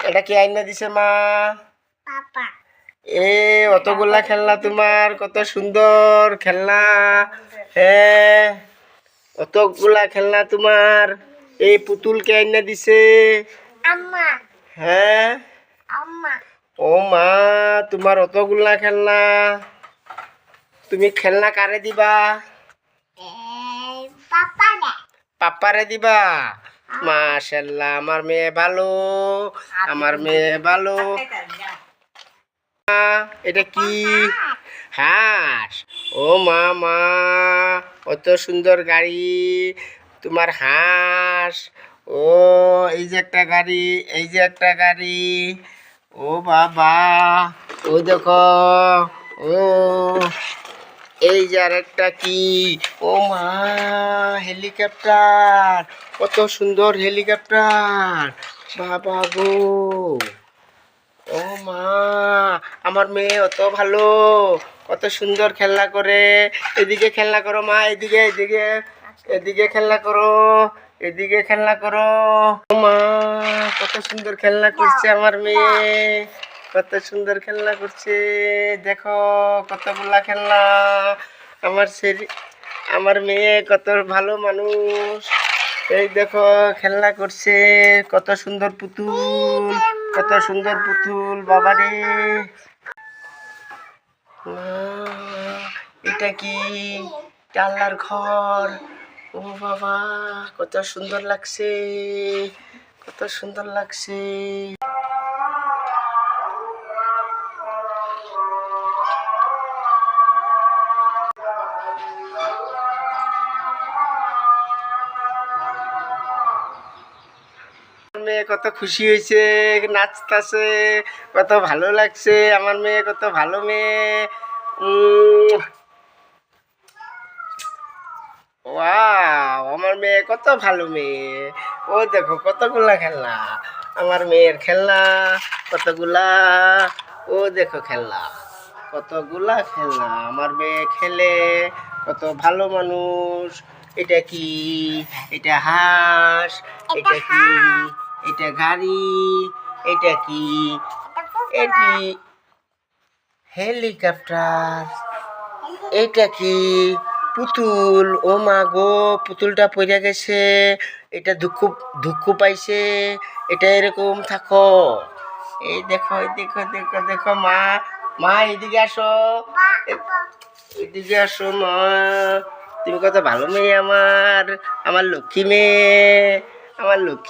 এটা কি আইনা দিছে মা? এ অতগুলা খেলনা তোমার, কত সুন্দর খেলনা। হ্যাঁ, অতগুলা খেলনা তোমার। এই পুতুল কে আইনা দিছে? হ্যাঁ, ও মা, তোমার অতগুলা খেলনা। তুমি খেলনা কারে দিবা? পাপারে দিবা? মাশাআল্লাহ, আমার মেয়ে ভালো, আমার মেয়ে ভালো। এটা কি? হাঁস। ও মা, মা, কত সুন্দর গাড়ি তোমার হাঁস। ও এই যে একটা গাড়ি, এই যে একটা গাড়ি। ও বাবা, ও দেখো, ও এই যে আরেকটা কি? ও মা, হেলিকপ্টার, কত সুন্দর হেলিকপ্টার। বাবা গো, ও মা, আমার মেয়ে অত ভালো, কত সুন্দর খেলনা করে। এদিকে খেলনা করো মা, এদিকে এদিকে এদিকে খেলনা করো, এদিকে খেলনা করো। ও মা, কত সুন্দর খেলনা করছে আমার মেয়ে, কত সুন্দর খেলনা করছে। দেখো কতগুলা খেলনা। আমার মেয়ে কত ভালো মানুষ। এই দেখো খেলনা করছে, কত সুন্দর পুতুল, কত সুন্দর পুতুল। বাবারে, এটা কি? আল্লাহর ঘর। ও বাবা, কত সুন্দর লাগছে, কত সুন্দর লাগছে। মেয়ে কত খুশি হয়েছে, নাচতেছে, কত ভালো লাগছে। আমার মেয়ে কত ভালো মেয়ে। ওয়াও, আমার মেয়ে কত ভালো মেয়ে। ও দেখো কতগুলা খেলনা, আমার মেয়ের খেলনা কতগুলা। ও দেখো খেলনা, কতগুলা খেলনা। আমার মেয়ে খেলে, কত ভালো মানুষ। এটা কি? এটা হাঁস। এটা কি? এটা গাড়ি। এটা কি? এটি হেলিকপ্টার। এটা কি? পুতুল। ও মা গো, পুতুলটা পড়ে গেছে। এটা দুঃখ দুঃখ পাইছে। এটা এরকম থাকো। এই দেখো, এই দেখো, দেখো দেখো মা, মা এদিকে আসো, এদিকে আসো মা। তুমি কত ভালো মেয়ে আমার, আমার লক্ষ্মী মেয়ে, আমার লক্ষ্মী।